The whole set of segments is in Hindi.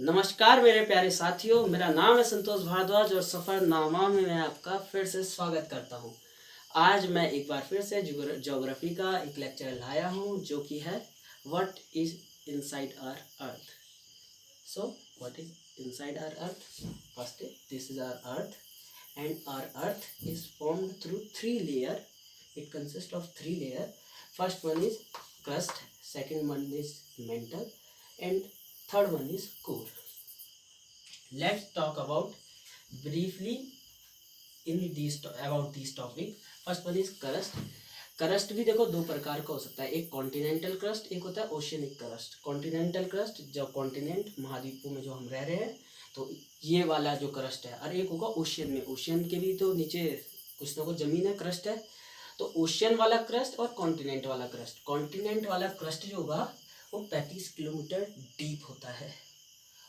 नमस्कार मेरे प्यारे साथियों, मेरा नाम है संतोष भारद्वाज और सफ़रनामा में मैं आपका फिर से स्वागत करता हूं। आज मैं एक बार फिर से ज्योग्राफी का एक लेक्चर लाया हूं जो कि है what is inside our earth. So what is inside our earth? First this is our earth and our earth is formed through three layer. It consist of three layer. First one is crust, second one is mantle, and third one is core. Let's talk about briefly about these topic. First one is crust. Crust भी देखो दो प्रकार का हो सकता है, एक कॉन्टिनेंटल क्रस्ट, एक होता है ओशियनिक क्रस्ट. कॉन्टिनेंटल क्रस्ट जब कॉन्टिनेंट महाद्वीपों में जो हम रह रहे हैं तो ये वाला जो क्रस्ट है, और एक होगा ओशियन में. ओशियन के भी तो नीचे कुछ ना कुछ जमीन है, क्रस्ट है. तो ओशियन वाला क्रस्ट और कॉन्टिनेंट वाला क्रस्ट. कॉन्टिनेंट वाला क्रस्ट जो होगा वो 35 किलोमीटर डीप होता है,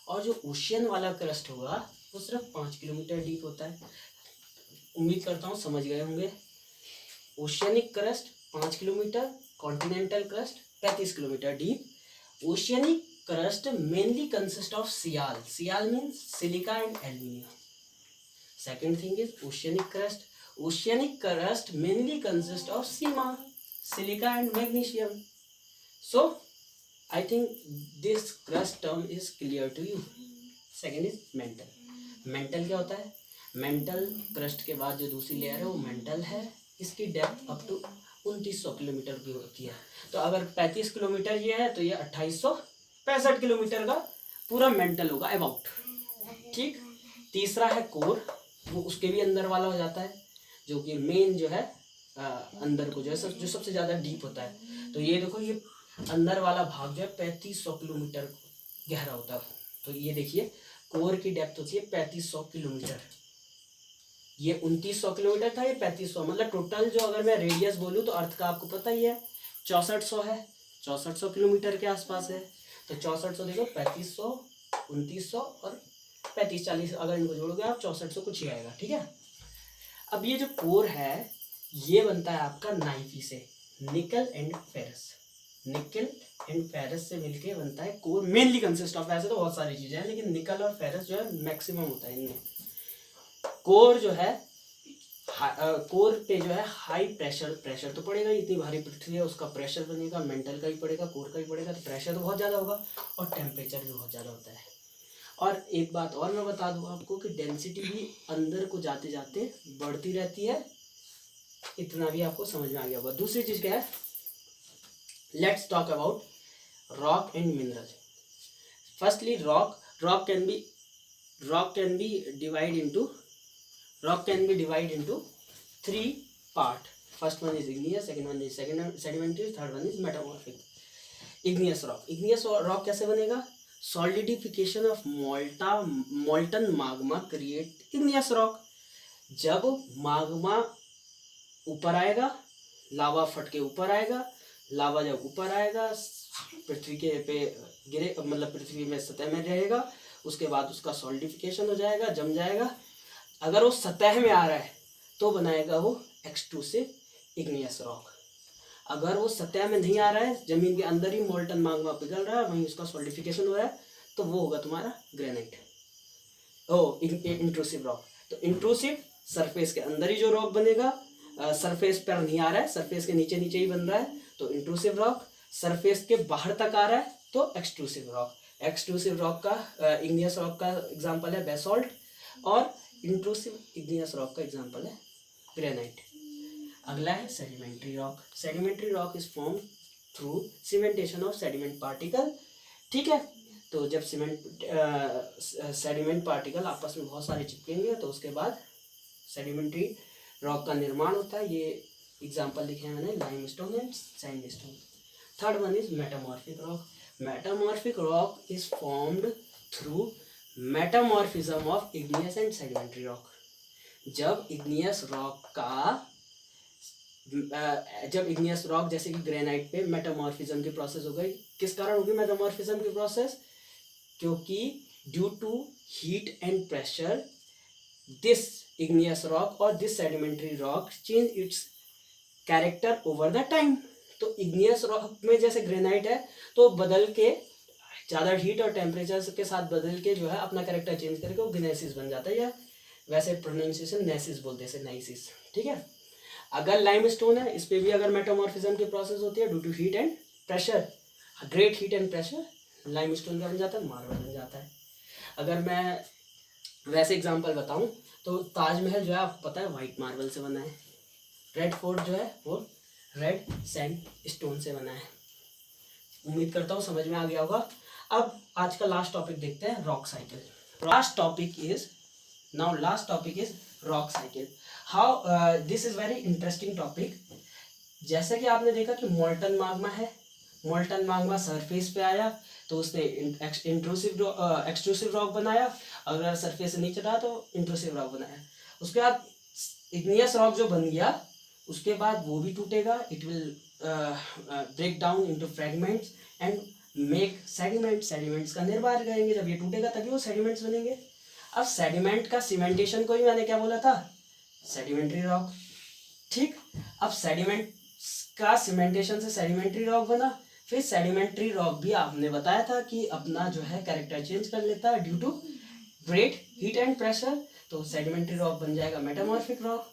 और जो ओशियन वाला क्रस्ट होगा वो सिर्फ 5 किलोमीटर डीप होता है. उम्मीद करता हूँ समझ गए होंगे. Oceanic crust 5 kilometre, continental crust 35 kilometre deep. Oceanic crust mainly consist of sial. Sial means silica and aluminium. Second thing is oceanic crust. Oceanic crust mainly consists of sima, silica and magnesium. So, I think this crust term is clear to you. Second is mantle. Mantle क्या होता है? Mantle crust के बाद जो दूसरी लेयर है वो mantle है. इसकी डेप्थ अप टू 2900 किलोमीटर की होती है. तो अगर 35 किलोमीटर ये है तो ये 2865 किलोमीटर का पूरा mantle होगा अबाउट. ठीक. तीसरा है कोर, वो उसके भी अंदर वाला हो जाता है, जो कि मेन जो है अंदर को जो है जो सबसे ज़्यादा डीप होता है. तो ये देखो, ये अंदर वाला भाग जो है 3500 किलोमीटर गहरा होता है. तो ये देखिए कोर की डेप्थ होती है 3500 किलोमीटर. ये 2900 किलोमीटर था, ये 3500, मतलब टोटल जो अगर मैं रेडियस बोलूँ तो अर्थ का आपको पता ही है 6400 है. 6400 किलोमीटर के आसपास है. तो 6400 देखो, 3500, 2900 और 3540, अगर इनको जोड़ोगे आप 6400 कुछ ही आएगा. ठीक है. अब ये जो कोर है ये बनता है आपका नाइफी से, निकल एंड फेरस. निकल एंड फेरस से मिलके बनता है कोर. मेनली कंसिस्ट ऑफ, ऐसे तो बहुत सारी चीजें हैं लेकिन निकल और फेरस जो है मैक्सिमम होता है इनमें. कोर जो है कोर पे जो है हाई प्रेशर तो पड़ेगा. इतनी भारी पृथ्वी है, उसका प्रेशर बनेगा. मेंटल का भी पड़ेगा, कोर का भी पड़ेगा. तो प्रेशर तो बहुत ज़्यादा होगा और टेम्परेचर भी बहुत ज़्यादा होता है. और एक बात और मैं बता दूं आपको कि डेंसिटी भी अंदर को जाते जाते बढ़ती रहती है. इतना भी आपको समझ में आ गया होगा. दूसरी चीज क्या है, let's talk about rock and mineral. Firstly rock can be divide into three part. First one is igneous, second one is sedimentary, third one is metamorphic. Igneous rock कैसे बनेगा? Solidification of molten Magma create igneous rock. जब माग्मा ऊपर आएगा, लावा फट के ऊपर आएगा. लावा जब ऊपर आएगा पृथ्वी के पे गिरे, मतलब पृथ्वी में सतह में रहेगा. उसके बाद उसका सॉलिडिफिकेशन हो जाएगा, जम जाएगा. अगर वो सतह में आ रहा है तो बनाएगा वो एक्सट्रूसिव इग्नियस रॉक. अगर वो सतह में नहीं आ रहा है, जमीन के अंदर ही मोल्टन माग्मा पिघल रहा है, वहीं उसका सॉलिडिफिकेशन हो रहा है, तो वो होगा तुम्हारा ग्रेनाइट. Intrusive rock. तो इंट्रूसिव सरफेस के अंदर ही जो रॉक बनेगा, सरफेस पर नहीं आ रहा है, सरफेस के नीचे नीचे ही बन रहा है, तो इंट्रूसिव रॉक. सरफेस के बाहर तक आ रहा है तो एक्सट्रूसिव रॉक. एक्सट्रूसिव रॉक का इग्नियस रॉक का एग्जाम्पल है बेसॉल्ट, और इंट्रूसिव इग्नियस रॉक का एग्जाम्पल है ग्रेनाइट. अगला है sedimentary rock. Sedimentary rock is form through cementation of sediment particle. ठीक है. तो जब सेडिमेंट पार्टिकल आपस में बहुत सारे चिपकेंगे तो उसके बाद सेडिमेंट्री रॉक का निर्माण होता है. ये एग्जांपल लिखे हैं मैंने, limestone and sandstone. Third one is metamorphic rock. Metamorphic rock is formed through metamorphism of igneous and sedimentary rock. जब इग्नियस रॉक जैसे कि ग्रेनाइट पे मेटामॉर्फिज्म की प्रोसेस हो गई. किस कारण होगी मेटामॉर्फिज्म की प्रोसेस? क्योंकि due to heat and pressure this igneous rock और this sedimentary rock change its character over the time. तो इग्नियस रॉक में जैसे ग्रेनाइट है तो बदल के ज़्यादा हीट और टेम्परेचर के साथ बदल के जो है अपना कैरेक्टर चेंज करके वो ग्नेसिस बन जाता है, या वैसे प्रोनाउंसिएशन नेसिस बोलते हैं, नाइसिस। ठीक है। अगर लाइमस्टोन है, इस पर भी अगर मेटामॉर्फिज्म की प्रोसेस होती है due to heat and pressure, great heat and pressure, limestone का बन जाता है, मार्बल बन जाता है। अगर मैं वैसे एग्जांपल बताऊं तो ताजमहल जो है आपको पता है वाइट मार्बल से बना है, रेड फोर्ट जो है वो रेड सैंड स्टोन से बना है। उम्मीद करता हूँ समझ में आ गया होगा। अब आज का लास्ट टॉपिक देखते हैं, rock cycle. Last topic is rock cycle. How this is very interesting topic. जैसे कि आपने देखा कि मोल्टन माग्मा है, मोल्टन माग्मा सरफेस पे आया तो उसने एक्सट्रूसिव रॉक बनाया, अगर सरफेस से नीचे रहा तो इंट्रूसिव रॉक बनाया। उसके बाद इग्नियस रॉक जो बन गया, उसके बाद वो भी टूटेगा, it will break down into fragments and make sediments. Sediments का निर्माण करेंगे, जब ये टूटेगा तभी वो सेडिमेंट्स बनेंगे। अब सेडिमेंट का सीमेंटेशन को ही मैंने क्या बोला था, सेडिमेंट्री रॉक। ठीक, अब सेडिमेंट का सीमेंटेशन से सेडिमेंट्री रॉक बना, फिर सेडिमेंट्री रॉक भी आपने बताया था कि अपना जो है कैरेक्टर चेंज कर लेता है due to great heat and pressure, तो सेडिमेंट्री रॉक बन जाएगा मेटामॉर्फिक रॉक।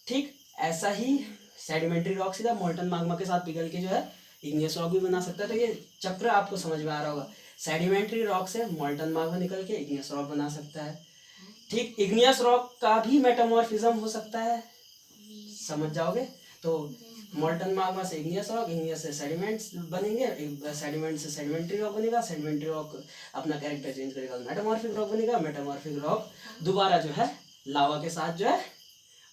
ठीक, ऐसा ही सेडिमेंट्री रॉक सीधा मोल्टन माग्मा के साथ पिघल के जो है इग्नियस रॉक भी बना सकता है। तो ये चक्र आपको समझ में आ रहा होगा, सेडिमेंट्री रॉक से मोल्टन माग्मा निकल के इग्नियस रॉक बना सकता है। ठीक, इग्नियस रॉक का भी मेटामॉर्फिज्म हो सकता है, समझ जाओगे। तो मोल्टन माग्मा से इग्नियस रॉक, इग्नियस से सेडिमेंट्स बनेंगे, सेडिमेंट से सेडिमेंट्री रॉक बनेगा, सेडिमेंट्री रॉक अपना कैरेक्टर चेंज करेगा, मेटामॉर्फिक रॉक बनेगा, मेटामॉर्फिक रॉक दोबारा जो है लावा के साथ जो है,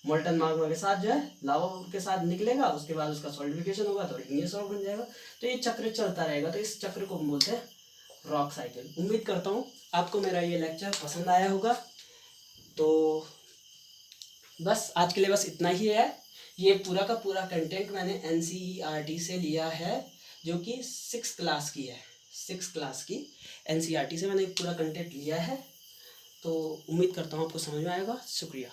मोल्टन माग्मा के साथ जो है लावा के साथ निकलेगा, उसके बाद उसका सॉलिडिफिकेशन होगा तो इग्नियस रॉक बन जाएगा। तो ये चक्र चलता रहेगा, तो इस चक्र को हम बोलते हैं रॉक साइकिल। उम्मीद करता हूँ आपको मेरा ये लेक्चर पसंद आया होगा। तो बस आज के लिए बस इतना ही है। ये पूरा का पूरा कंटेंट मैंने NCERT से लिया है, जो कि 6th क्लास की है, 6th क्लास की NCERT से मैंने पूरा कंटेंट लिया है। तो उम्मीद करता हूँ आपको समझ में आएगा। शुक्रिया।